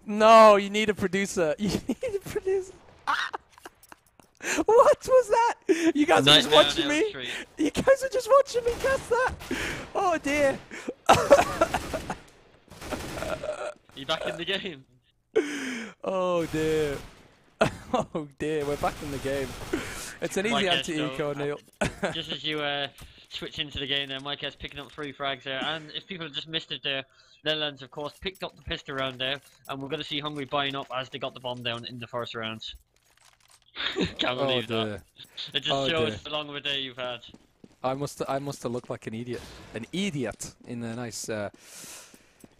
No, you need a producer. You need a producer. What was that? You guys are just watching me? You guys are just watching me cast that? Oh dear. You back in the game? Oh dear. Oh dear, we're back in the game. It's an easy anti-eco, Neil. Just as you switch into the game there, Mike S picking up 3 frags there, and if people have just missed it there, Netherlands of course picked up the pistol round there, and we're going to see Hungary buying up as they got the bomb down in the first round. Can't believe that. It just shows how long of a day you've had. I must have looked like an idiot. An idiot in a nice not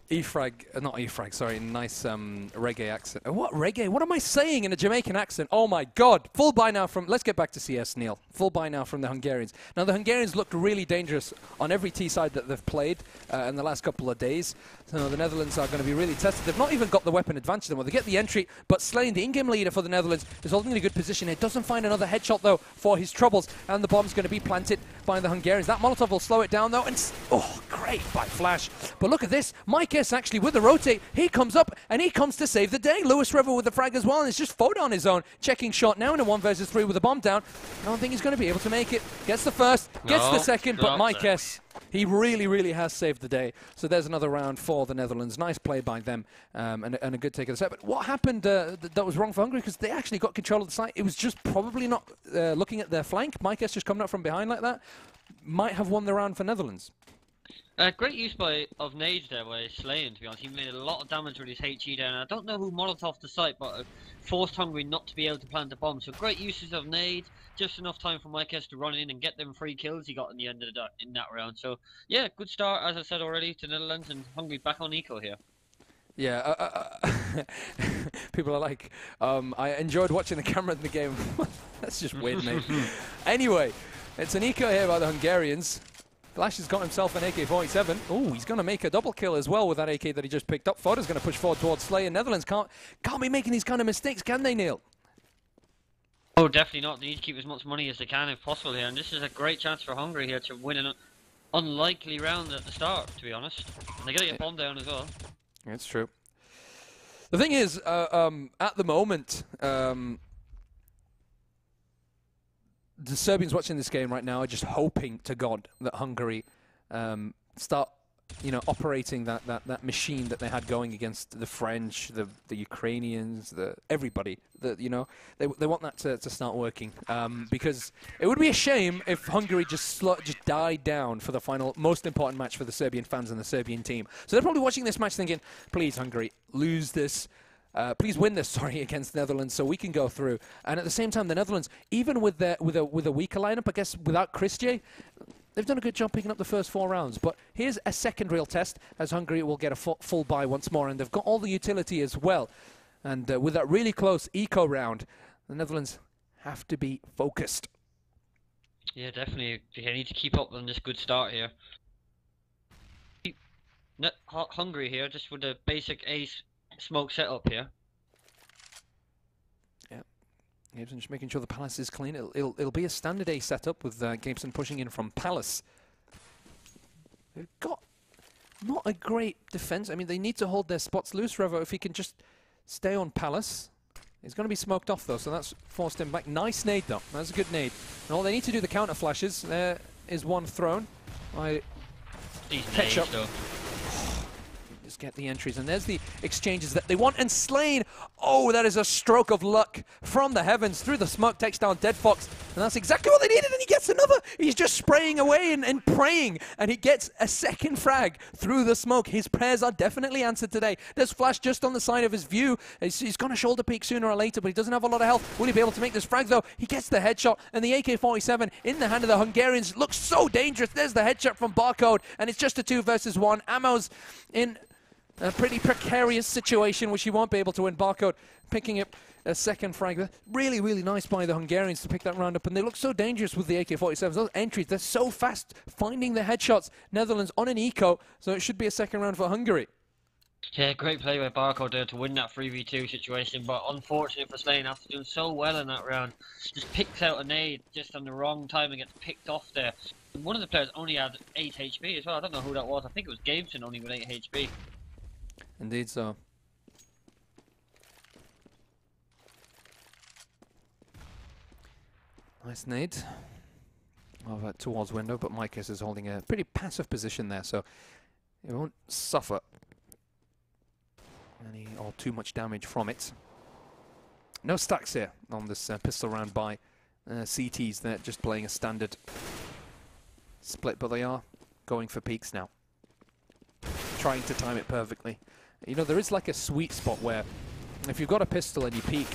E-frag, sorry, nice reggae accent. What reggae? What am I saying in a Jamaican accent? Oh my god. Full buy now from, let's get back to CS, Neil. Full buy now from the Hungarians. Now the Hungarians looked really dangerous on every T side that they've played in the last couple of days. So the Netherlands are going to be really tested. They've not even got the weapon advantage anymore. They get the entry, but Slane, the in-game leader for the Netherlands, is holding in a good position. It doesn't find another headshot though for his troubles, and the bomb's going to be planted by the Hungarians. That Molotov will slow it down though, and oh, great by Flash. But look at this, Mike S actually with the rotate, he comes up and he comes to save the day. Lewis River with the frag as well, and it's just Foda on his own, checking shot now in a 1 versus 3 with a bomb down. I don't think he's going to be able to make it. Gets the first, gets the second, but Mike S, he really has saved the day. So there's another round for the Netherlands. Nice play by them, and a good take of the set. But what happened that was wrong for Hungary? Because they actually got control of the site. It was just probably not looking at their flank. Mike S just coming up from behind like that might have won the round for Netherlands. Great use of nades there by Slane, to be honest. He made a lot of damage with his HE down. I don't know who Molotov the site, but forced Hungary not to be able to plant a bomb. So great uses of nades, just enough time for Mike S to run in and get them 3 kills he got in the end of in that round. So yeah, good start, as I said already, to Netherlands, and Hungary back on eco here. Yeah, people are like, I enjoyed watching the camera in the game. That's just weird, mate. Anyway, it's an eco here by the Hungarians. Flash has got himself an AK-47. Oh, he's going to make a double kill as well with that AK that he just picked up. Foda's going to push forward towards Slay, and Netherlands can't be making these kind of mistakes, can they, Neil? Oh, definitely not. They need to keep as much money as they can if possible here, and this is a great chance for Hungary here to win an unlikely round at the start, to be honest. And they're going to get bombed down as well. That's true. The thing is, at the moment, the Serbians watching this game right now are just hoping to God that Hungary start, operating that machine that they had going against the French, the Ukrainians, everybody. They want that to start working, because it would be a shame if Hungary just died down for the final, most important match for the Serbian fans and the Serbian team. So they're probably watching this match thinking, please Hungary, lose this. Please win this, against the Netherlands so we can go through. And at the same time, the Netherlands, even with a weaker lineup, I guess without Christie, they've done a good job picking up the first 4 rounds. But here's a second real test, as Hungary will get a full buy once more, and they've got all the utility as well. And with that really close eco round, the Netherlands have to be focused. Yeah, definitely. They need to keep up on this good start here. Hungary here, just with a basic ace smoke setup here. Yeah, Gibson just making sure the Palace is clean. It'll be a standard A setup with Gibson pushing in from Palace. They've got not a great defense. I mean, they need to hold their spots loose. Revo, if he can just stay on Palace, he's going to be smoked off though, so that's forced him back. Nice nade though. That's a good nade. And all they need to do the counter flashes. There is one thrown by Ketchup. Just get the entries, and there's the exchanges that they want, and Slane, oh, that is a stroke of luck from the heavens through the smoke, takes down Dead Fox, and that's exactly what they needed, and he gets another. He's just spraying away and praying, and he gets a second frag through the smoke. His prayers are definitely answered today. There's Flash just on the side of his view. He's going to shoulder peek sooner or later, but he doesn't have a lot of health. Will he be able to make this frag though? He gets the headshot, and the AK-47 in the hand of the Hungarians looks so dangerous. There's the headshot from Barcode, and it's just a 2 versus 1. Ammo's in a pretty precarious situation, which he won't be able to win. Barcode picking up a second frag. Really nice by the Hungarians to pick that round up, and they look so dangerous with the AK-47s. Those entries, they're so fast finding the headshots. Netherlands on an eco, so it should be a second round for Hungary. Yeah, great play by Barcode there to win that 3v2 situation, but unfortunate for Slane after doing so well in that round. Just picks out a nade just on the wrong time and gets picked off there. One of the players only had 8 HP as well. I don't know who that was. I think it was Gabeson only with 8 HP. Indeed so. Nice nade over towards window, but Micus is holding a pretty passive position there, so he won't suffer any or too much damage from it. No stacks here on this pistol round by CTs. They're just playing a standard split, but they are going for peaks now, trying to time it perfectly. You know, there is like a sweet spot where if you've got a pistol and you peek,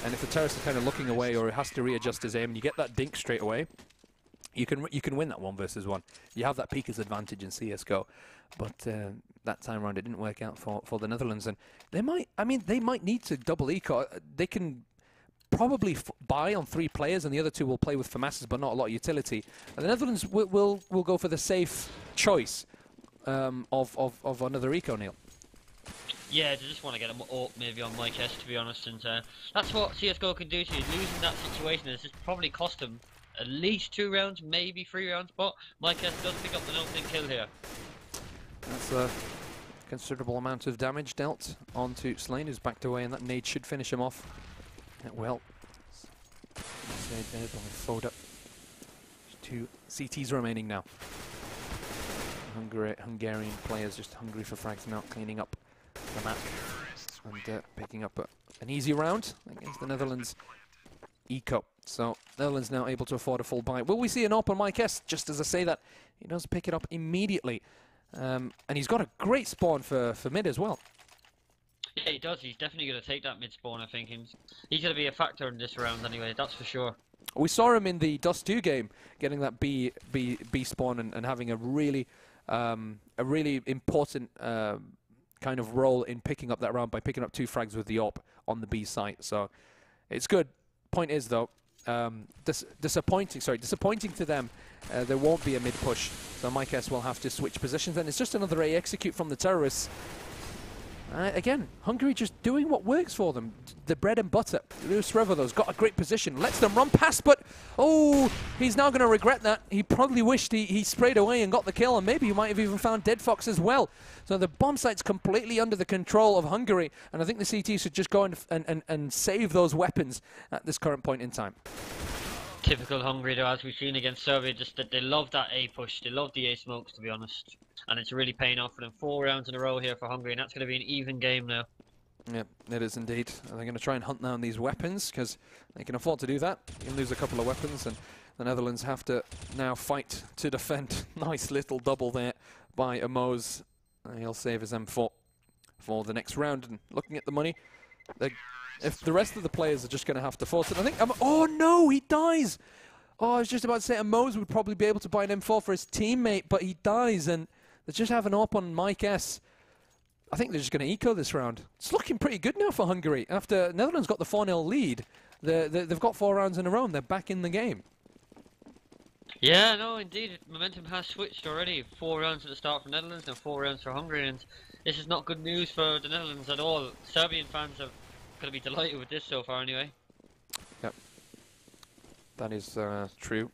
and if the terrorist is kind of looking away or has to readjust his aim, and you get that dink straight away, you can win that 1 versus 1. You have that peeker's advantage in CS:GO, but that time around it didn't work out for the Netherlands, and they might need to double eco. They can probably buy on 3 players, and the other 2 will play with FAMASs, but not a lot of utility. And the Netherlands will go for the safe choice of another eco, Neil. Yeah, they just want to get him up maybe on Mike S, to be honest, and that's what CS:GO can do to you. Losing that situation has just probably cost them at least 2 rounds, maybe 3 rounds, but Mike S does pick up the opening kill here. That's a considerable amount of damage dealt onto Slane, who's backed away, and that nade should finish him off. Well, saved there by Foda. 2 CTs remaining now. Hungarian players just hungry for frags now, cleaning up the map and picking up an easy round against the Netherlands eco. So Netherlands now able to afford a full buy. Will we see an AWP on Mike S? Just as I say that, he does pick it up immediately. And he's got a great spawn for mid as well. Yeah, he does. He's definitely going to take that mid spawn, I think. He's going to be a factor in this round anyway, that's for sure. We saw him in the Dust 2 game, getting that B spawn and having a really important kind of role in picking up that round by picking up 2 frags with the AWP on the B site. So it's good. Point is though, disappointing to them. There won't be a mid push, so Mike S will have to switch positions, and it's just another A execute from the terrorists. Again, Hungary just doing what works for them. The bread and butter. Lewis Revoth's got a great position. Lets them run past, but oh, he's now going to regret that. He probably wished he sprayed away and got the kill, and maybe he might have even found Dead Fox as well. So the bomb site's completely under the control of Hungary, and I think the CT should just go and save those weapons at this current point in time. Typical Hungary though, as we've seen against Serbia, just that they love that A push, they love the A smokes, to be honest. And it's really paying off for them. 4 rounds in a row here for Hungary, and that's going to be an even game now. Yep, it is indeed. And they're going to try and hunt down these weapons, because they can afford to do that. You can lose a couple of weapons, and the Netherlands have to now fight to defend. Nice little double there by Amos. He'll save his M4 for the next round. And looking at the money, if the rest of the players are just going to have to force it, I think... oh no, he dies! Oh, I was just about to say Amos would probably be able to buy an M4 for his teammate, but he dies, and they just have an AWP on Mike S. I think they're just going to eco this round. It's looking pretty good now for Hungary. After Netherlands got the 4-0 lead, they've got 4 rounds in a row, and they're back in the game. Yeah, no, indeed. Momentum has switched already. 4 rounds at the start for Netherlands, now 4 rounds for Hungary, and this is not good news for the Netherlands at all. Serbian fans are going to be delighted with this so far anyway. Yep. That is true.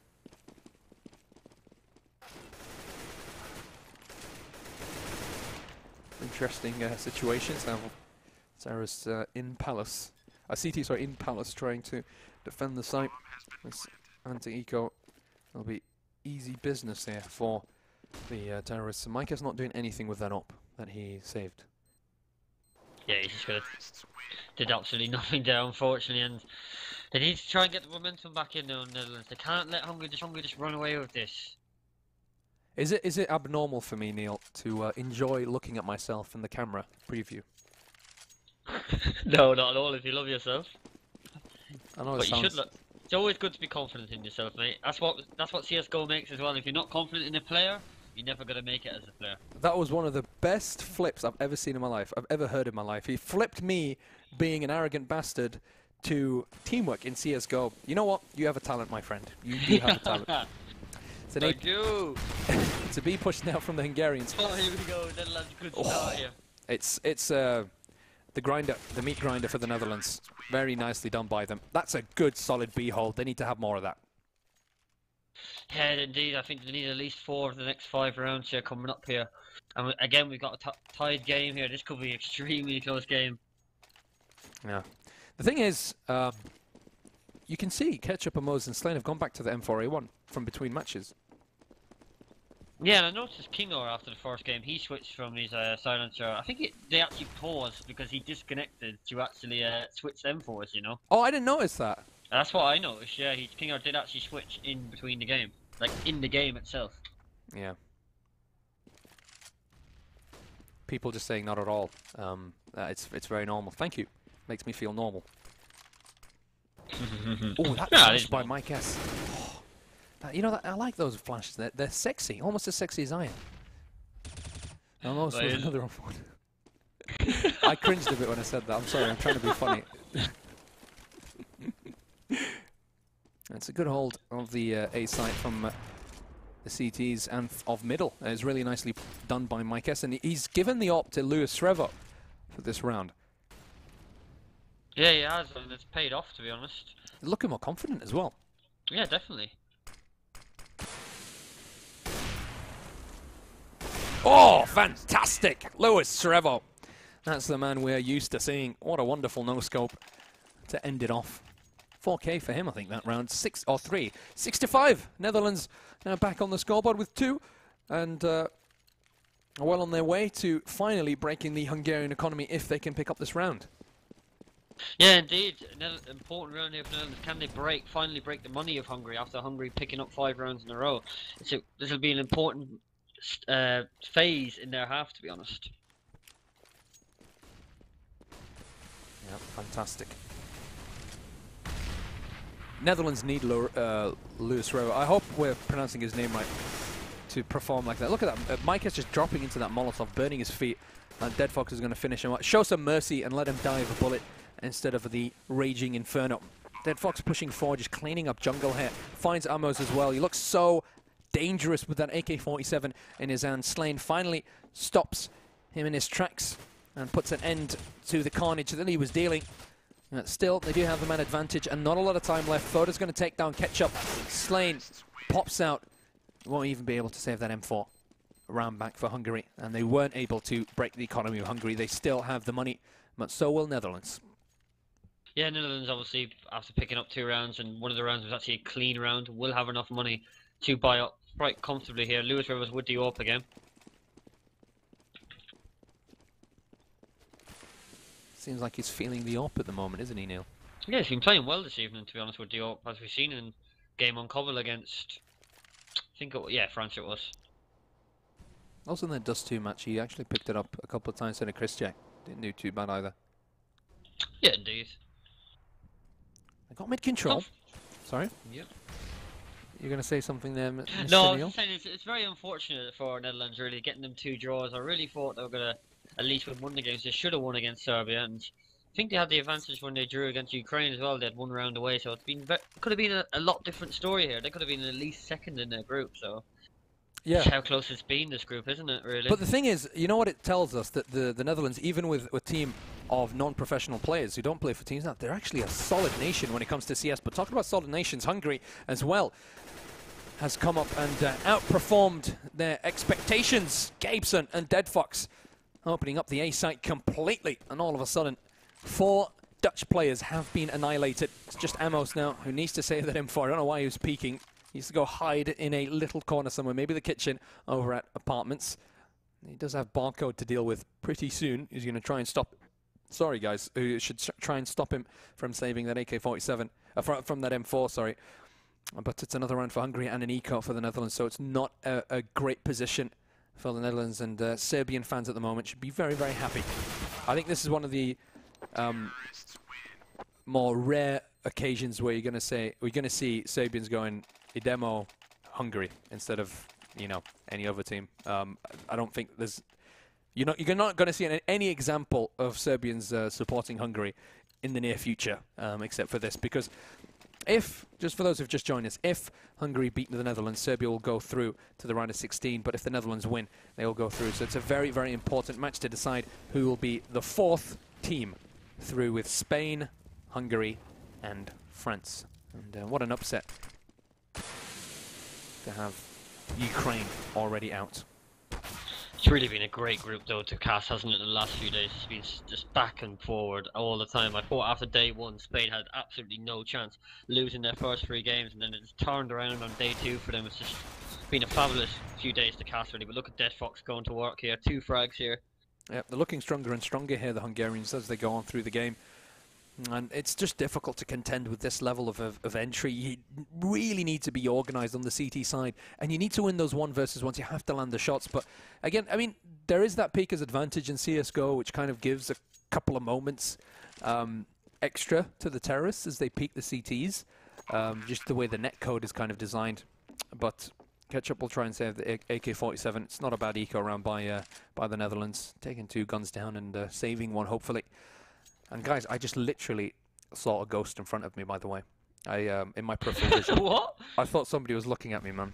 Interesting situations now. Sarah's in Palace. CT, sorry, in Palace, trying to defend the site. This anti-eco will be easy business here for the terrorists. And Micah's not doing anything with that AWP that he saved. Yeah, he's just gonna did absolutely nothing there, unfortunately, and they need to try and get the momentum back in the Netherlands. They can't let Hungary just run away with this. Is it abnormal for me, Neil, to enjoy looking at myself in the camera preview? No, not at all. If you love yourself, I know, but you should look. It's always good to be confident in yourself, mate. That's what CS:GO makes as well. If you're not confident in a player, you're never gonna make it as a player. That was one of the best flips I've ever seen in my life. I've ever heard in my life. He flipped me being an arrogant bastard to teamwork in CS:GO. You know what? You have a talent, my friend. You do have a talent. It's an Thank you. It's a B push now from the Hungarians. Oh, here we go. Netherlands, good start here. It's the grinder, the meat grinder for the Netherlands. Very nicely done by them. That's a good, solid B hold. They need to have more of that. Yeah, indeed. I think they need at least 4 of the next 5 rounds here coming up here. And again, we've got a tied game here. This could be an extremely close game. Yeah. The thing is, you can see Ketchup and Moses and Slane have gone back to the M4A1 from between matches. Yeah, and I noticed Kingor after the first game, he switched from his silencer. I think they actually paused because he disconnected to actually switch M4s, you know? Oh, I didn't notice that. That's what I noticed, yeah. Kingor did actually switch in between the game. Like, in the game itself. Yeah. People just saying not at all. It's very normal. Thank you. Makes me feel normal. Oh, that flash by Mike S. Oh, you know, I like those flashes. They're sexy, almost as sexy as I am. Almost with another one. I cringed a bit when I said that. I'm sorry. I'm trying to be funny. It's a good hold of the A site from the CTs and of middle. It's really nicely done by Mike S. And he's given the op to Lewis Srevo for this round. Yeah, he has, and it's paid off, to be honest. Looking more confident as well. Yeah, definitely. Oh, fantastic! Lewis Srevo. That's the man we're used to seeing. What a wonderful no-scope to end it off. 4K for him, I think, that round. 6 or 3. 6-5. Netherlands now back on the scoreboard with 2. And are well on their way to finally breaking the Hungarian economy if they can pick up this round. Yeah, indeed. Another important round here for Netherlands. Can they finally break the money of Hungary after Hungary picking up 5 rounds in a row? This will be an important phase in their half, to be honest. Yeah, fantastic. Netherlands need Lewis Srevo. I hope we're pronouncing his name right to perform like that. Look at that. Mike is just dropping into that Molotov, burning his feet. And Dead Fox is going to finish him. Show some mercy and let him die of a bullet instead of the raging inferno. Dead Fox pushing forward, just cleaning up jungle here. Finds Amos as well. He looks so dangerous with that AK-47 in his hand. Slane finally stops him in his tracks and puts an end to the carnage that he was dealing. Still, they do have the man advantage and not a lot of time left. Foda's going to take down Ketchup. Slane pops out. Won't even be able to save that M4. Round back for Hungary. And they weren't able to break the economy of Hungary. They still have the money, but so will Netherlands. Yeah, Netherlands obviously, after picking up 2 rounds, and one of the rounds was actually a clean round, will have enough money to buy up quite comfortably here. Lewis Rivers would do up again. Seems like he's feeling the op at the moment, isn't he, Neil? Yeah, he's been playing well this evening, to be honest with Diop, as we've seen in game on Cobble against, I think France it was. Also in the Dust 2 match, he actually picked it up a couple of times in a Chris Jack. Didn't do too bad either. Yeah, indeed. I got mid-control. Oh. Sorry? Yep. You're going to say something there, Mr. No, Neil? I was saying it's very unfortunate for Netherlands, really, getting them 2 draws. I really thought they were going to at least win one of the games. They should have won against Serbia, and I think they had the advantage when they drew against Ukraine as well. They had 1 round away, so it's been could have been a lot different story here. They could have been at least second in their group, so yeah, that's how close it's been, this group, isn't it, really? But the thing is, you know what it tells us? That the Netherlands, even with a team of non-professional players who don't play for teams now, they're actually a solid nation when it comes to CS. But talking about solid nations, Hungary as well has come up and outperformed their expectations. Gabeson and Dead Fox opening up the A site completely, and all of a sudden 4 Dutch players have been annihilated. It's just Amos now who needs to save that M4. I don't know why he was peeking. He needs to go hide in a little corner somewhere, maybe the kitchen over at Apartments. He does have barcode to deal with pretty soon. He's going to try and stop. Sorry, guys. He should try and stop him from saving that AK-47 from that M4. Sorry, but it's another round for Hungary and an eco for the Netherlands, so it's not a great position for the Netherlands, and Serbian fans at the moment should be very, very happy. I think this is one of the more rare occasions where we're going to see Serbians going Idemo Hungary instead of, you know, any other team. I don't think there's you're not going to see any example of Serbians supporting Hungary in the near future, except for this, because if, just for those who've just joined us, if Hungary beat the Netherlands, Serbia will go through to the round of 16, but if the Netherlands win, they will go through. So it's a very, very important match to decide who will be the 4th team through, with Spain, Hungary, and France. And what an upset to have Ukraine already out. really been a great group though to cast, hasn't it? The last few days, it's been just back and forward all the time. I thought after day one, Spain had absolutely no chance, losing their first 3 games, and then it's turned around on day 2 for them. It's just been a fabulous few days to cast, really. But look at Dead Fox going to work here, 2 frags here. Yeah, they're looking stronger and stronger here, the Hungarians, as they go on through the game. And it's just difficult to contend with this level of entry. You really need to be organised on the CT side, and you need to win those 1 versus 1s. You have to land the shots. But again, I mean, there is that Pika's advantage in CSGO, which kind of gives a couple of moments extra to the terrorists as they peek the CTs, just the way the netcode is kind of designed. But Ketchup will try and save the AK-47. It's not a bad eco round by the Netherlands, taking 2 guns down and saving 1, hopefully. And guys, I just literally saw a ghost in front of me, by the way. In my peripheral vision. What? I thought somebody was looking at me, man.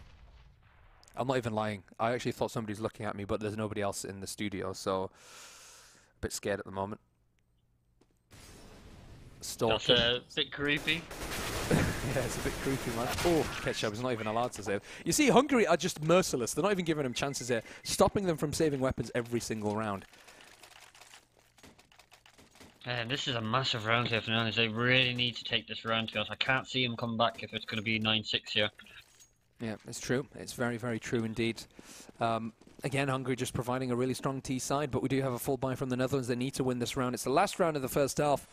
I'm not even lying. I actually thought somebody was looking at me, but there's nobody else in the studio, so a bit scared at the moment. That's a bit creepy. Yeah, it's a bit creepy, man. Oh, Ketchup is not even allowed to save. You see, Hungary are just merciless. They're not even giving him chances here, stopping them from saving weapons every single round. And this is a massive round here for the Netherlands. They really need to take this round, because I can't see him come back if it's going to be 9-6 here. Yeah, it's true. It's very, very true indeed. Again, Hungary just providing a really strong T side, but we do have a full buy from the Netherlands. They need to win this round. It's the last round of the first half,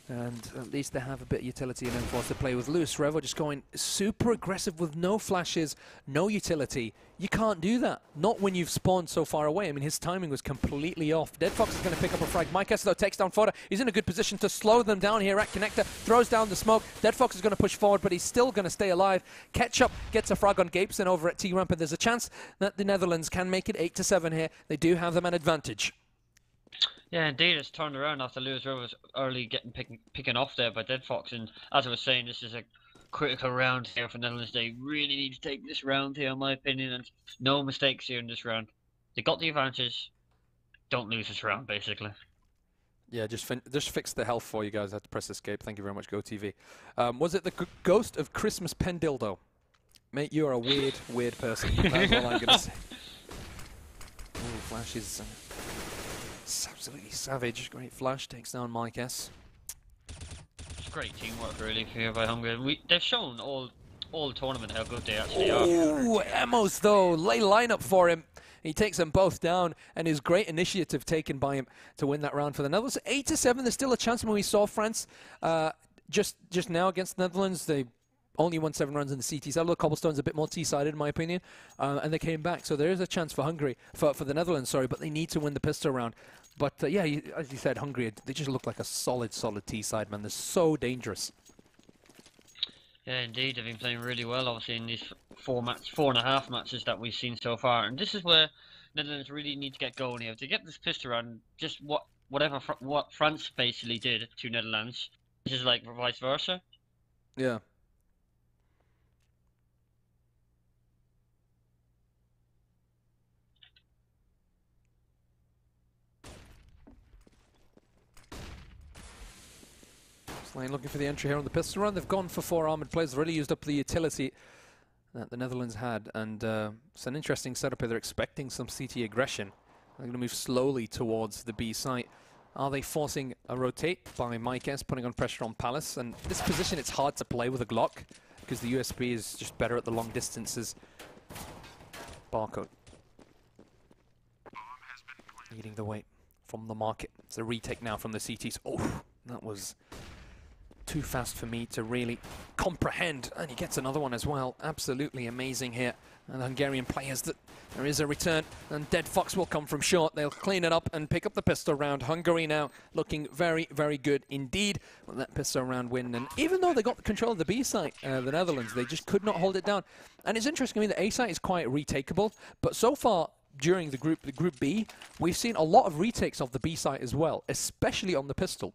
and at least they have a bit of utility and enforce to play with. Lewis Revo just going super aggressive with no flashes, no utility. You can't do that. Not when you've spawned so far away. I mean, his timing was completely off. Dead Fox is going to pick up a frag. Mike though takes down Fodder. He's in a good position to slow them down here at Connector. Throws down the smoke. Dead Fox is going to push forward, but he's still going to stay alive. Ketchup gets a frag on Gapeson over at T-Ramp, and there's a chance that the Netherlands can make it 8-7 here. They do have them an advantage. Yeah, indeed, it's turned around after Lewis Rovers early picking off there by Dead Fox, and as I was saying, this is a critical round here for Netherlands. They really need to take this round here, in my opinion, and no mistakes here in this round. They got the advantage. Don't lose this round, basically. Yeah, just fix the health for you guys. I had to press escape. Thank you very much, GoTV. Was it the ghost of Christmas Pendildo? Mate, you are a weird, weird person. That's all I'm going to say. Oh, Flash is absolutely savage. Great Flash takes down Mike S. It's great teamwork, really, here by Hungary. They've shown all tournament how good they actually are. Oh, Emos, though. Lay lineup for him. He takes them both down, and his great initiative taken by him to win that round for the Netherlands. 8-7, there's still a chance. When we saw France just now against the Netherlands, they only won 7 runs in the CT side. Although Cobblestone's a bit more T-sided, in my opinion, and they came back. So there is a chance for Hungary, for the Netherlands, sorry, but they need to win the pistol round. But yeah, as you said, Hungary, they just look like a solid T-side, man. They're so dangerous. Yeah, indeed, they've been playing really well, obviously, in these 4.5 matches that we've seen so far. And this is where Netherlands really need to get going here. To get this pistol round, just what France basically did to Netherlands, this is like vice versa. Yeah. Slane looking for the entry here on the pistol run. They've gone for 4 armoured players. They've really used up the utility that the Netherlands had. And it's an interesting setup here. They're expecting some CT aggression. They're going to move slowly towards the B site. Are they forcing a rotate by Mike S, putting on pressure on Palace? And this position, it's hard to play with a Glock because the USB is just better at the long distances. Barcode leading the way from the market. It's a retake now from the CTs. Oh, that was too fast for me to really comprehend. And he gets another one as well. Absolutely amazing here. And the Hungarian players, there is a return, and Dead Fox will come from short. They'll clean it up and pick up the pistol round. Hungary now looking very, very good indeed with that pistol round win. And even though they got the control of the B site, the Netherlands, they just could not hold it down. And it's interesting, I mean, the A site is quite retakeable, but so far during the Group B, we've seen a lot of retakes of the B site as well, especially on the pistol.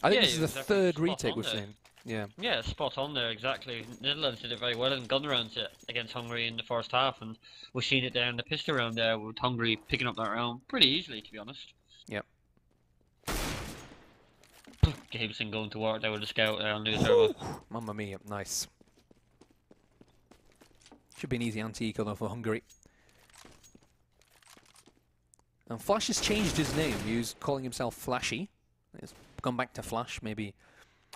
I think this is the third retake we've seen. Yeah, spot on there, exactly. Netherlands did it very well in gun rounds against Hungary in the first half, and we've seen it there in the pistol round there with Hungary picking up that round pretty easily, to be honest. Yep. Gabeson going to work there with the scout there on Lewis Herbo. Mamma mia, nice. Should be an easy anti-eco though for Hungary. And Flash has changed his name. He was calling himself Flashy. He's gone back to Flash, maybe.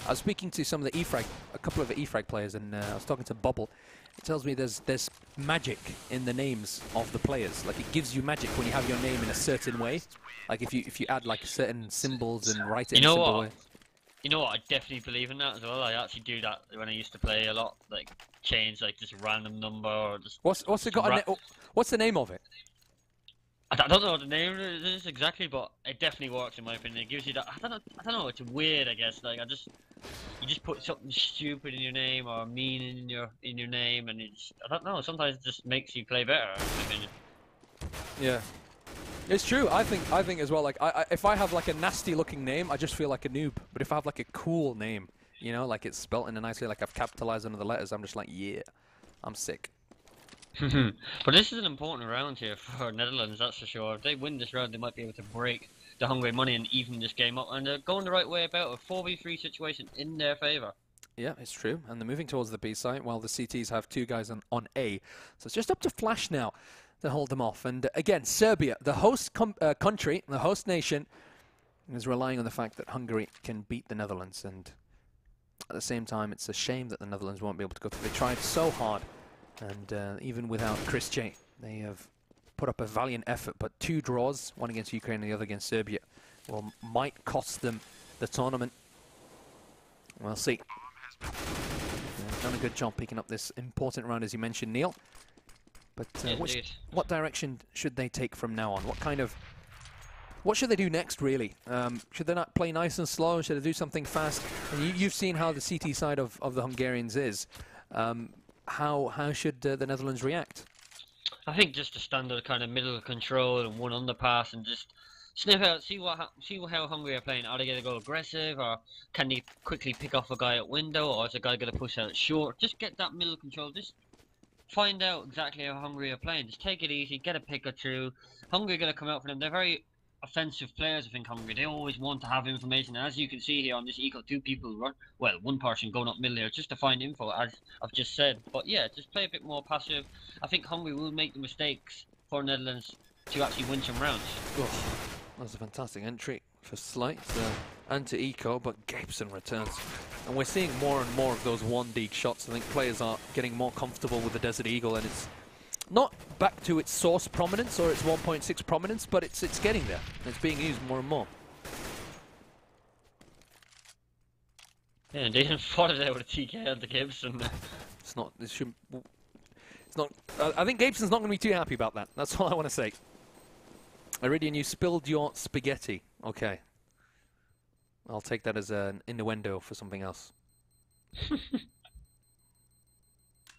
I was speaking to some of the E-Frag, a couple of the E-Frag players, and I was talking to Bubble. It tells me there's magic in the names of the players. Like, it gives you magic when you have your name in a certain way. Like, if you add, like, certain symbols and write it in a simple way. You know what? I definitely believe in that as well. I actually do that when I used to play a lot. Like, change, like, just random number or just... What's the name of it? I don't know what the name is exactly, but it definitely works in my opinion. It gives you that. I don't know. It's weird, I guess. Like you just put something stupid in your name or mean in your name, and I don't know. Sometimes it just makes you play better, in my opinion. Yeah, it's true. I think as well. Like if I have like a nasty looking name, I just feel like a noob. But if I have like a cool name, you know, like it's spelt in a nice way, like I've capitalized under the letters, I'm just like, yeah, I'm sick. But this is an important round here for Netherlands, that's for sure. If they win this round, they might be able to break the Hungary money and even this game up. And they're going the right way about a 4v3 situation in their favour. Yeah, it's true. And they're moving towards the B site while the CTs have 2 guys on A. So it's just up to Flash now to hold them off. And again, Serbia, the host country, the host nation, is relying on the fact that Hungary can beat the Netherlands. And at the same time, it's a shame that the Netherlands won't be able to go through. They tried so hard. And even without Chris J, they have put up a valiant effort. But 2 draws, one against Ukraine and the other against Serbia, might cost them the tournament. We'll see. They've done a good job picking up this important round, as you mentioned, Neil. But what direction should they take from now on? What should they do next, really? Should they not play nice and slow? Should they do something fast? And you've seen how the CT side of the Hungarians is. How should the Netherlands react? I think just a standard kind of middle control and one underpass and just sniff out, see how Hungary are playing. Are they going to go aggressive, or can they quickly pick off a guy at window, or is a guy going to push out short? Just get that middle control. Just find out exactly how Hungary are playing. Just take it easy, get a pick or two. Hungary are going to come out for them. They're very offensive players, I think, Hungary. They always want to have information. And as you can see here on this eco, 2 people run, well, 1 person going up middle here just to find info, as I've just said. But yeah, just play a bit more passive. I think Hungary will make the mistakes for Netherlands to actually win some rounds. Oh, that was a fantastic entry for Slight and to eco, but Gabeson returns. And we're seeing more and more of those 1D shots. I think players are getting more comfortable with the Desert Eagle, and it's not back to its source prominence or its 1.6 prominence, but it's getting there. It's being used more and more. Yeah, and they didn't follow there with a TK on the Gibson. It's not. This shouldn't. It's not. I think Gabeson's not going to be too happy about that. That's all I want to say. Iridian, you spilled your spaghetti. Okay. I'll take that as an innuendo for something else.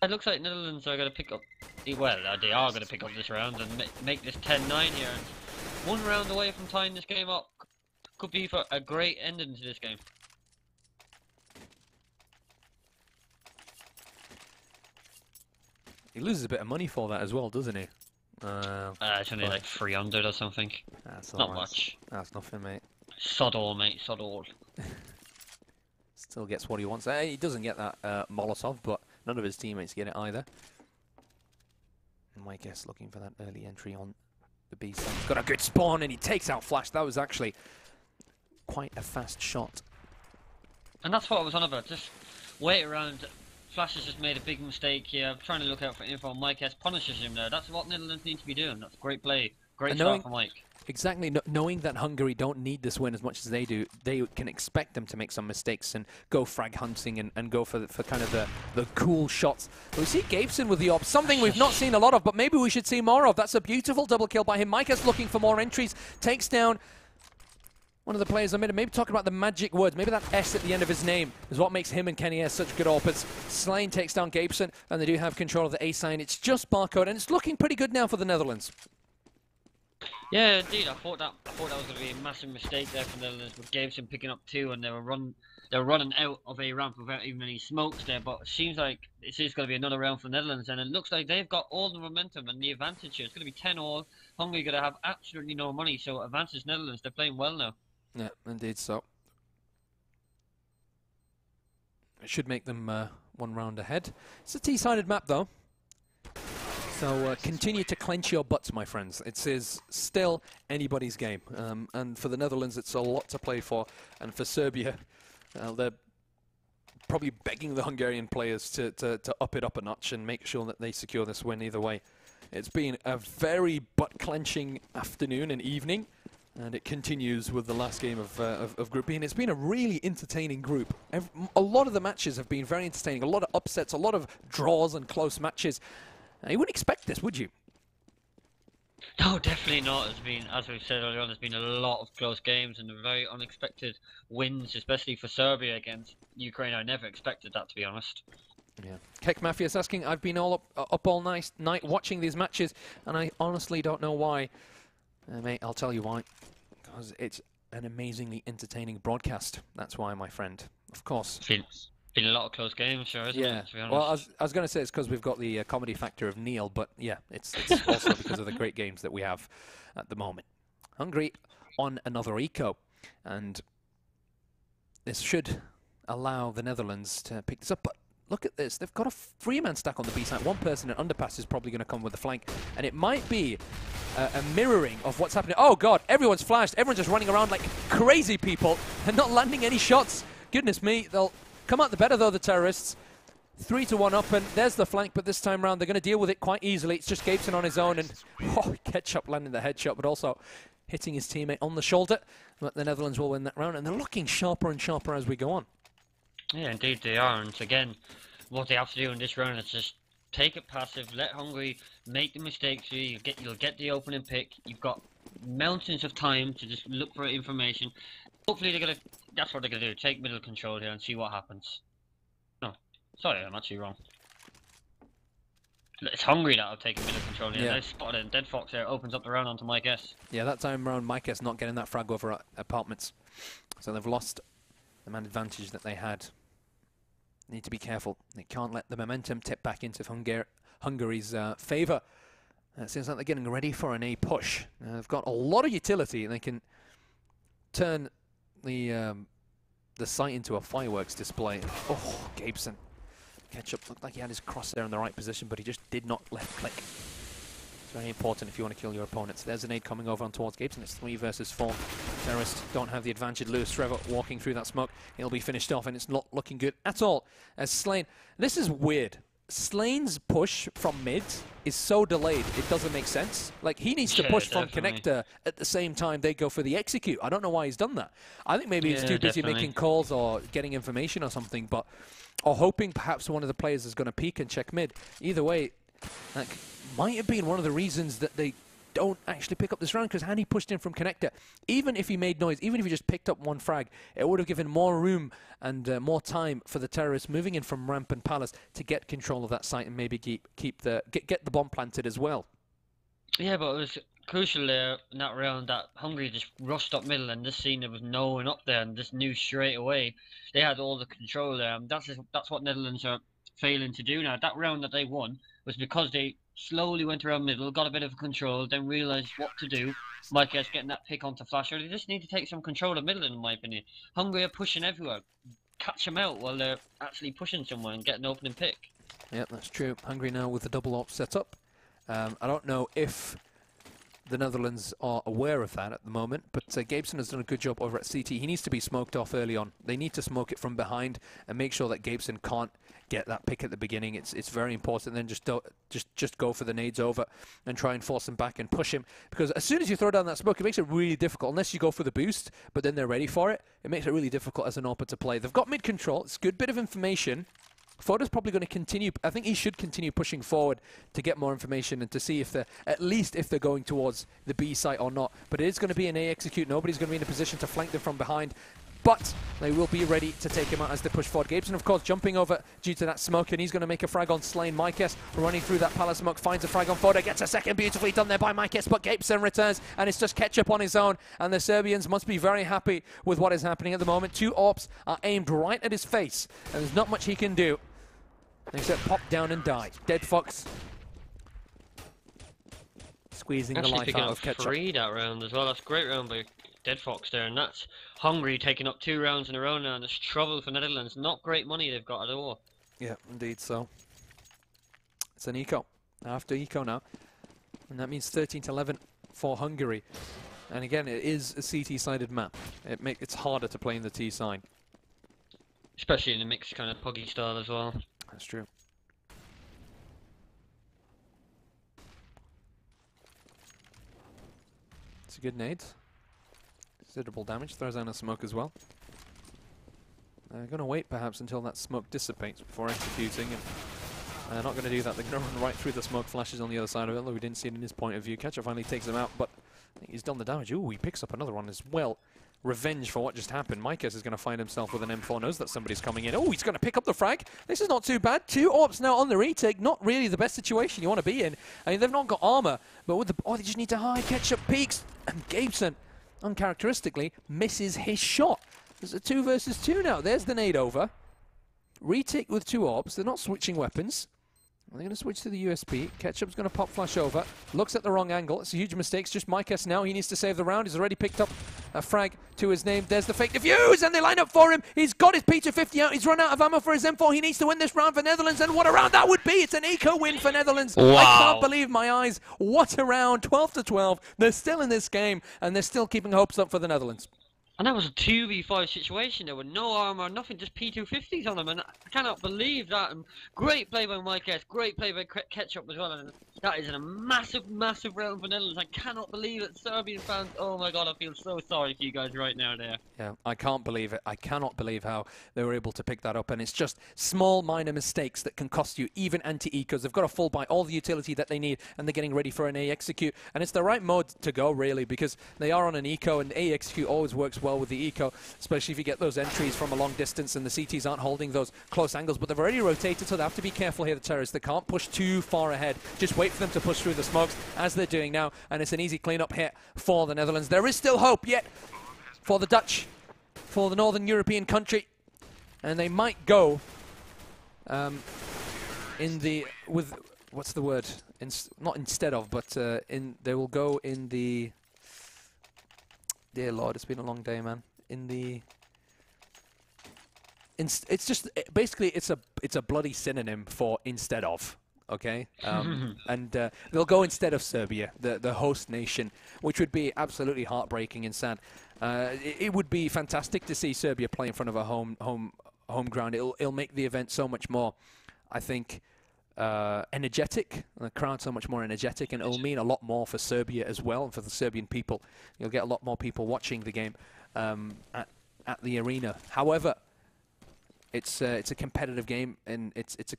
It looks like Netherlands are going to pick up, well, they are going to pick up this round and make this 10-9 here. And 1 round away from tying this game up. Could be for a great ending to this game. He loses a bit of money for that as well, doesn't he? It's only like 300 or something. That's not much. That's nothing, mate. Sod all, mate, sod all. Still gets what he wants. He doesn't get that Molotov, but none of his teammates get it either. And my guess looking for that early entry on the B side. He's got a good spawn and he takes out Flash. That was actually quite a fast shot. And that's what I was on about. Just wait around. Flash has just made a big mistake here. Trying to look out for info. Mike S punishes him there. That's what Netherlands need to be doing. That's great play. Great start for Mike. Exactly. Knowing that Hungary don't need this win as much as they do, they can expect them to make some mistakes and go frag hunting and go for kind of the cool shots. But we see Gabeson with the op, something we've not seen a lot of, but maybe we should see more of. That's a beautiful double kill by him. Micah's looking for more entries, takes down one of the players I made. Maybe talking about the magic words. Maybe that S at the end of his name is what makes him and Kenny S such good oppers. Slane takes down Gabeson, and they do have control of the A sign. It's just barcode, and it's looking pretty good now for the Netherlands. Yeah, indeed. I thought that was going to be a massive mistake there for the Netherlands with Gabeson picking up 2, and they were running out of a ramp without even any smokes there. But it seems like it's just going to be another round for the Netherlands, and it looks like they've got all the momentum and the advantage here. It's going to be 10-all. Hungary going to have absolutely no money, so advantage Netherlands. They're playing well now. Yeah, indeed so. It should make them 1 round ahead. It's a T-sided map though. So continue to clench your butts, my friends. It is still anybody's game. And for the Netherlands, it's a lot to play for. And for Serbia, they're probably begging the Hungarian players to up it up a notch and make sure that they secure this win either way. It's been a very butt-clenching afternoon and evening. And it continues with the last game of Group B. And it's been a really entertaining group. A lot of the matches have been very entertaining. A lot of upsets, a lot of draws and close matches. You wouldn't expect this, would you? No, definitely not. There's been, as we've said earlier on, there's been a lot of close games and very unexpected wins, especially for Serbia against Ukraine. I never expected that, to be honest. Yeah. Keck Mafia is asking, I've been all up all night watching these matches, and I honestly don't know why. Mate, I'll tell you why. Because it's an amazingly entertaining broadcast. That's why, my friend. Of course. Been a lot of close games, sure, isn't it, to be honest? Well, I was going to say it's because we've got the comedy factor of Neil, but yeah, it's also because of the great games that we have at the moment. Hungary on another eco, and this should allow the Netherlands to pick this up. But look at this. They've got a three-man stack on the B side. One person in underpass is probably going to come with the flank, and it might be a mirroring of what's happening. Oh, God, everyone's flashed. Everyone's just running around like crazy people and not landing any shots. Goodness me, they'll come out the better, though, the terrorists. 3-1 up, and there's the flank, but this time round they're going to deal with it quite easily. It's just Gabeson on his own, and Ketchup landing the headshot, but also hitting his teammate on the shoulder. But the Netherlands will win that round, and they're looking sharper and sharper as we go on. Yeah, indeed they are, and again, what they have to do in this round is just take it passive, let Hungary make the mistakes. You'll get the opening pick. You've got mountains of time to just look for information. Hopefully that's what they're gonna do. Take middle control here and see what happens. No, sorry, I'm actually wrong. It's Hungary that'll take middle control here. Yeah. They spotted it, and Dead Fox there opens up the round onto Mike S. Yeah, that time around Mike S not getting that frag over apartments. So they've lost the man advantage that they had. Need to be careful. They can't let the momentum tip back into Hungary's favour. It seems like they're getting ready for an A push. They've got a lot of utility, and they can turn the site into a fireworks display. Oh, Gabeson. Ketchup looked like he had his crosshair in the right position, but he just did not left click. It's very important if you want to kill your opponents. There's a nade coming over on towards Gabeson. It's 3 versus 4. Terrorists don't have the advantage. Lewis Trevor walking through that smoke. He'll be finished off, and it's not looking good at all. As Slane, this is weird. Slane's push from mid is so delayed, it doesn't make sense. Like, he needs to push from connector at the same time they go for the execute. I don't know why he's done that. I think maybe he's too busy making calls or getting information or something, but or hoping perhaps one of the players is going to peek and check mid. Either way, like, might have been one of the reasons that they don't actually pick up this round, because had he pushed in from connector, even if he made noise, even if he just picked up one frag, it would have given more room and more time for the terrorists moving in from ramp and palace to get control of that site and maybe get the bomb planted as well. Yeah, but it was crucial there in that round that Hungary just rushed up middle, and this scene there was no one up there, and just knew straight away they had all the control there. And that's what Netherlands are failing to do now. That round that they won was because they slowly went around middle, got a bit of control, then realised what to do. Mike S getting that pick onto Flasher. They just need to take some control of middle, in my opinion. Hungary are pushing everywhere. Catch them out while they're actually pushing somewhere and getting an opening pick. Yeah, that's true. Hungary now with the double op set up. I don't know if the Netherlands are aware of that at the moment, but Gabeson has done a good job over at CT. He needs to be smoked off early on. They need to smoke it from behind and make sure that Gabeson can't get that pick at the beginning. It's very important. Then just go for the nades over and try and force him back and push him, because as soon as you throw down that smoke, it makes it really difficult. Unless you go for the boost, but then they're ready for it, it makes it really difficult as an AWPer to play. They've got mid control. It's a good bit of information. Foda's probably going to continue. I think he should continue pushing forward to get more information and to see if they're, at least if they're going towards the B site or not. But it is going to be an A execute. Nobody's going to be in a position to flank them from behind. But they will be ready to take him out as they push forward. Gabeson, of course, jumping over due to that smoke, and he's going to make a frag on Slane. Mikes running through that palace smoke, finds a frag on Foda, gets a second, beautifully done there by Mikes, but Gabeson returns, and it's just Ketchup on his own, and the Serbians must be very happy with what is happening at the moment. 2 AWPs are aimed right at his face, and there's not much he can do except pop down and die. Dead Fox squeezing the life out of Ketchup. Free that round as well. That's a great round by Dead Fox there, and that's Hungary taking up 2 rounds in a row now, and it's trouble for Netherlands. Not great money they've got at all. Yeah, indeed so. It's an eco. after eco now. And that means 13-11 for Hungary. And again, it is a CT-sided map. It's harder to play in the T side. Especially in a mixed kind of puggy style as well. That's true. It's a good nade. Considerable damage. Throws down a smoke as well. Going to wait perhaps until that smoke dissipates before executing. And not going to do that. They're going to run right through the smoke flashes on the other side of it, although we didn't see it in his point of view. Catcher finally takes him out, but I think he's done the damage. Ooh, he picks up another one as well. Revenge for what just happened. Mikes is going to find himself with an M4, knows that somebody's coming in. Oh, he's going to pick up the frag. This is not too bad. 2 AWPs now on the retake. Not really the best situation you want to be in. I mean, they've not got armor, but with the... Oh, they just need to hide. Ketchup peeks. And Gabeson, uncharacteristically, misses his shot. There's a 2 versus 2 now. There's the nade over. Retake with 2 AWPs. They're not switching weapons. They're going to switch to the USP. Ketchup's going to pop flash over. Looks at the wrong angle. It's a huge mistake. It's just Mikes now. He needs to save the round. He's already picked up a frag to his name. There's the fake defuse, and they line up for him. He's got his P250 out. He's run out of ammo for his M4. He needs to win this round for Netherlands, and what a round that would be. It's an eco win for Netherlands. Wow. I can't believe my eyes. What a round. 12-12. They're still in this game, and they're still keeping hopes up for the Netherlands. And that was a 2v5 situation. There were no armor, nothing, just P250s on them, and I cannot believe that. And great play by Mikes, great play by Ketchup as well. And that is a massive, massive round for Netherlands. I cannot believe it. Serbian fans, oh my god, I feel so sorry for you guys right now there. Yeah, I can't believe it. I cannot believe how they were able to pick that up. And it's just small, minor mistakes that can cost you, even anti-ecos. They've got to full buy all the utility that they need, and they're getting ready for an A execute. And it's the right mode to go, really, because they are on an eco, and A execute always works well with the eco, especially if you get those entries from a long distance and the CTs aren't holding those close angles. But they've already rotated, so they have to be careful here, the terrorists. They can't push too far ahead. Just wait for them to push through the smokes, as they're doing now, and it's an easy cleanup hit for the Netherlands. There is still hope yet for the Dutch, for the Northern European country, and they might go in the, with, what's the word? Not instead of, but they will go in the, dear Lord, it's been a long day, man. In the, it's just, basically it's a bloody synonym for instead of. Okay, and they'll go instead of Serbia, the host nation, which would be absolutely heartbreaking and sad. It would be fantastic to see Serbia play in front of a home ground. It'll make the event so much more, I think, energetic. The crowd so much more energetic, and it'll mean a lot more for Serbia as well, and for the Serbian people. You'll get a lot more people watching the game at the arena. However, it's a competitive game, and it's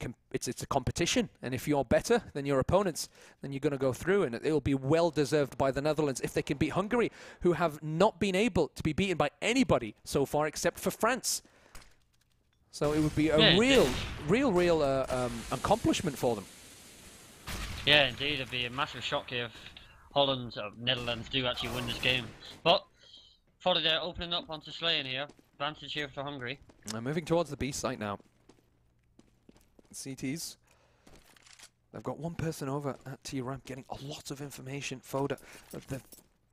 a competition. And if you're better than your opponents, then you're going to go through, and it'll be well deserved by the Netherlands if they can beat Hungary, who have not been able to be beaten by anybody so far except for France. So it would be a real accomplishment for them. Yeah, indeed, it'd be a massive shock if Holland or Netherlands do actually win this game. But for they're opening up onto Slayen here. Advantage here for Hungary. Moving towards the B site now. CTs. They've got one person over at T-Ramp getting a lot of information. Foda, they've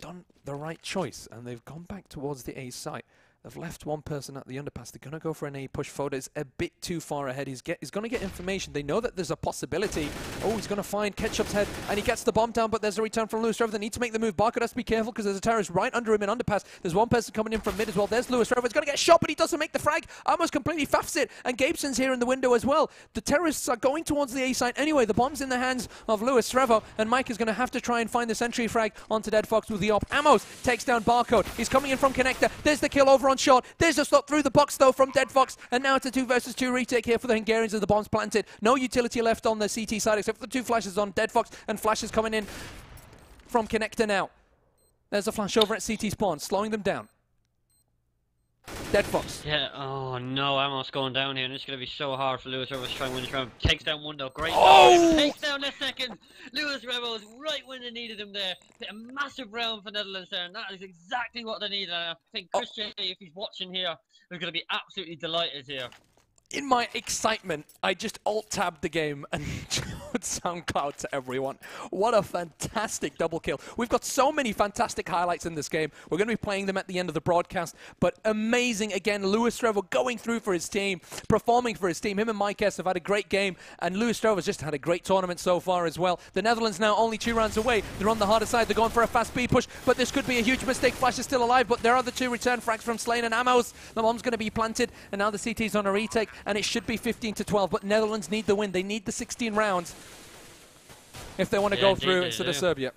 done the right choice, and they've gone back towards the A site. They've left one person at the underpass. They're going to go for an A push. Foda is a bit too far ahead. He's going to get information. They know that there's a possibility. Oh, he's going to find Ketchup's head, and he gets the bomb down, but there's a return from Lewis Trevor. They need to make the move. Barcode has to be careful because there's a terrorist right under him in underpass. There's one person coming in from mid as well. There's Lewis Trevor. He's going to get shot, but he doesn't make the frag. Almost completely faffs it, and Gabeson's here in the window as well. The terrorists are going towards the A site anyway. The bomb's in the hands of Lewis Trevor, and Mike is going to have to try and find the sentry frag onto Dead Fox with the op. Amos takes down Barcode. He's coming in from connector. There's the kill over on short. There's a stop through the box though from Dead Fox, and now it's a 2 versus 2 retake here for the Hungarians as the bomb's planted. No utility left on the CT side except for the 2 flashes on Dead Fox, and flashes coming in from connector now. There's a flash over at CT spawn, slowing them down. Dead Fox. Yeah, oh no, Amos going down here, and it's going to be so hard for Lewis Rebels to try and win this round. Takes down one though, great. Oh! Takes down the second. Lewis Rebels right when they needed him there. A massive round for Netherlands there, and that is exactly what they needed. And I think Christian, if he's watching here, is going to be absolutely delighted here. In my excitement, I just alt-tabbed the game and SoundCloud to everyone. What a fantastic double kill. We've got so many fantastic highlights in this game. We're going to be playing them at the end of the broadcast, but amazing again. Lewis Trevor going through for his team, performing for his team. Him and Mike S have had a great game, and Lewis Trevor's just had a great tournament so far as well. The Netherlands now only 2 rounds away. They're on the harder side. They're going for a fast B push, but this could be a huge mistake. Flash is still alive, but there are the 2 return frags from Slane and Amos. The bomb's going to be planted, and now the CT's on a retake, and it should be 15-12, but Netherlands need the win. They need the 16 rounds if they want to go through instead of Serbia.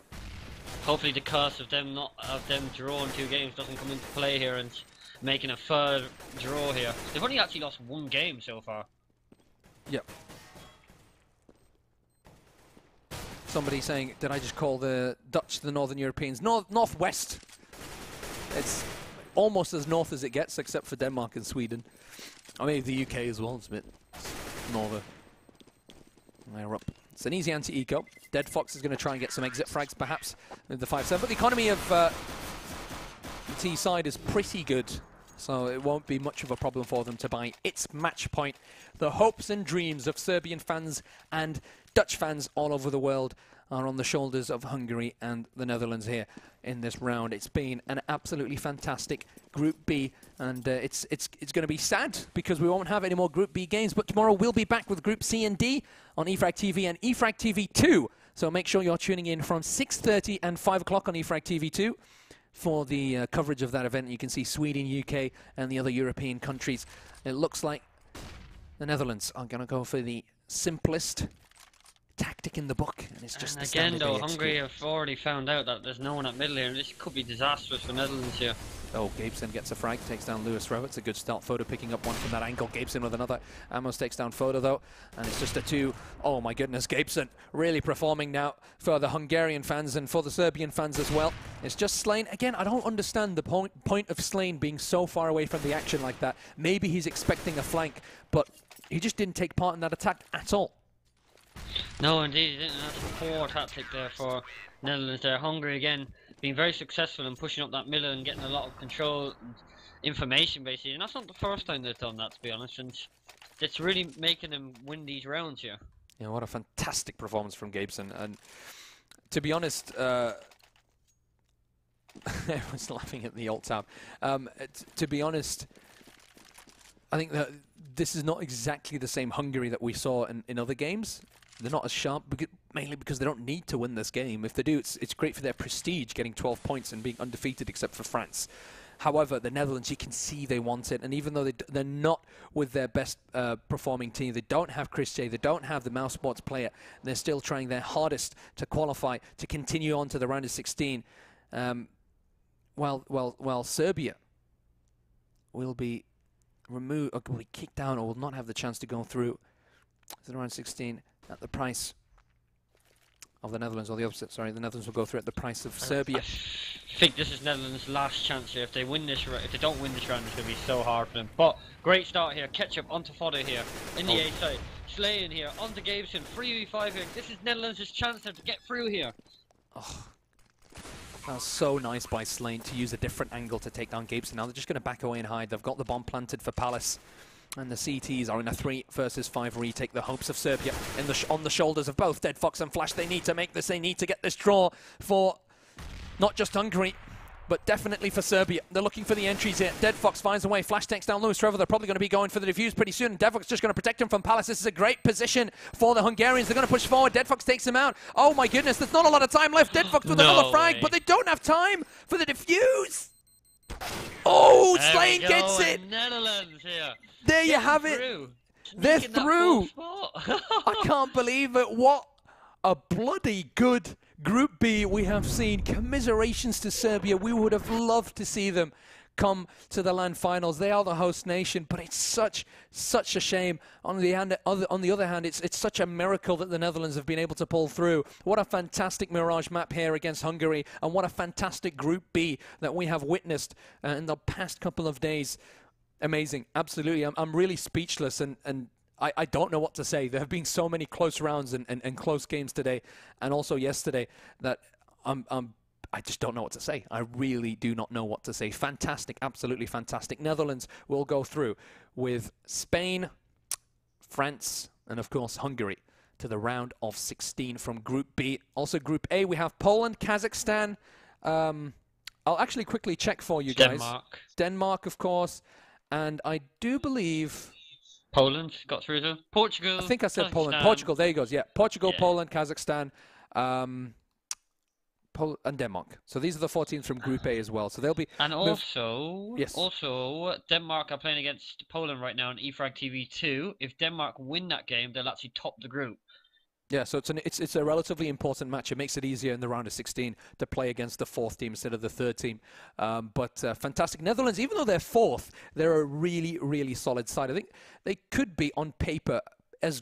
Hopefully the curse of them drawing 2 games doesn't come into play here and making a third draw here. They've only actually lost 1 game so far. Yep. Somebody saying, did I just call the Dutch the Northern Europeans? Northwest. It's almost as north as it gets, except for Denmark and Sweden. I mean, the UK as well. It's a bit northern. Higher up. It's an easy anti-eco. Dead Fox is going to try and get some exit frags, perhaps, with the 5-7. But the economy of the T side is pretty good, so it won't be much of a problem for them to buy its match point. The hopes and dreams of Serbian fans and Dutch fans all over the world are on the shoulders of Hungary and the Netherlands here in this round. It's been an absolutely fantastic Group B, and it's going to be sad because we won't have any more Group B games, but tomorrow we'll be back with Group C and D on eFrag TV and eFrag TV 2. So make sure you're tuning in from 6:30 and 5 o'clock on eFrag TV 2 for the coverage of that event. You can see Sweden, UK, and the other European countries. It looks like the Netherlands are going to go for the simplest tactic in the book, and it's just again though, Hungary have already found out that there's no one at middle here, and this could be disastrous for Netherlands here. Oh, Gabeson gets a frag, takes down Lewis Rowe. It's a good start. Photo picking up one from that angle. Gabeson with another. Amos takes down Photo though, and it's just a 2. Oh my goodness, Gabeson really performing now for the Hungarian fans and for the Serbian fans as well. It's just Slane. Again, I don't understand the point of Slane being so far away from the action like that. Maybe he's expecting a flank, but he just didn't take part in that attack at all. No, indeed, he didn't. That's a poor tactic there for Netherlands there. Hungary, again, being very successful in pushing up that middle and getting a lot of control and information, basically. And that's not the first time they've done that, to be honest. And it's really making them win these rounds here. Yeah, what a fantastic performance from Gabeson. And to be honest, I was laughing at the alt tab. To be honest, I think that this is not exactly the same Hungary that we saw in other games. They're not as sharp, mainly because they don't need to win this game. If they do, it's great for their prestige, getting 12 points and being undefeated except for France. However, the Netherlands, you can see they want it, and even though they're not with their best performing team, they don't have Chris J, they don't have the Mouse Sports player, they're still trying their hardest to qualify, to continue on to the round of 16. While Serbia will be removed, or will be kicked down, or will not have the chance to go through to the round 16 at the price of the Netherlands, or the opposite, sorry, the Netherlands will go through at the price of Serbia. I think this is Netherlands' last chance here. If they win this, if they don't win this round, it's going to be so hard for them. But great start here. Ketchup onto fodder here in the A side. Slaying here onto Gabeson. 3v5 here. This is Netherlands' chance to get through here. Oh, that was so nice by Slane to use a different angle to take down Gabeson. Now they're just going to back away and hide. They've got the bomb planted for Palace. And the CTs are in a 3 versus 5 retake. The hopes of Serbia on the shoulders of both Dead Fox and Flash. They need to make this. They need to get this draw for not just Hungary, but definitely for Serbia. They're looking for the entries here. Dead Fox finds a way. Flash takes down Lewis Trevor. They're probably going to be going for the defuse pretty soon. Dead Fox just going to protect him from Palace. This is a great position for the Hungarians. They're going to push forward. Dead Fox takes him out. Oh my goodness, there's not a lot of time left. Dead Fox with another frag, but they don't have time for the defuse. Oh, Slane gets it. Netherlands here. There you have it. They're through. I can't believe it. What a bloody good Group B we have seen. Commiserations to Serbia. We would have loved to see them come to the LAN finals. They are the host nation, but it's such a shame. On the other hand, it's such a miracle that the Netherlands have been able to pull through. What a fantastic Mirage map here against Hungary, and what a fantastic Group B that we have witnessed in the past couple of days. Amazing, absolutely. I'm really speechless, and I don't know what to say. There have been so many close rounds and close games today, and also yesterday, that I just don't know what to say. I really do not know what to say. Fantastic, absolutely fantastic. Netherlands will go through with Spain, France, and of course Hungary to the round of 16 from Group B. Also Group A, we have Poland, Kazakhstan. I'll actually quickly check for you guys. Denmark, of course. And I do believe... Poland got through to Portugal. I think I said Kazakhstan. Poland. Portugal, there you go. Yeah, Portugal, Yeah. Poland, Kazakhstan, and Denmark. So these are the 4 teams from Group A as well. So they'll be... And also, Yes. also, Denmark are playing against Poland right now on eFrag TV 2. If Denmark win that game, they'll actually top the group. Yeah, so it's a relatively important match. It makes it easier in the round of 16 to play against the 4th team instead of the 3rd team. But fantastic. Netherlands, even though they're 4th, they're a really, really solid side. I think they could be, on paper, as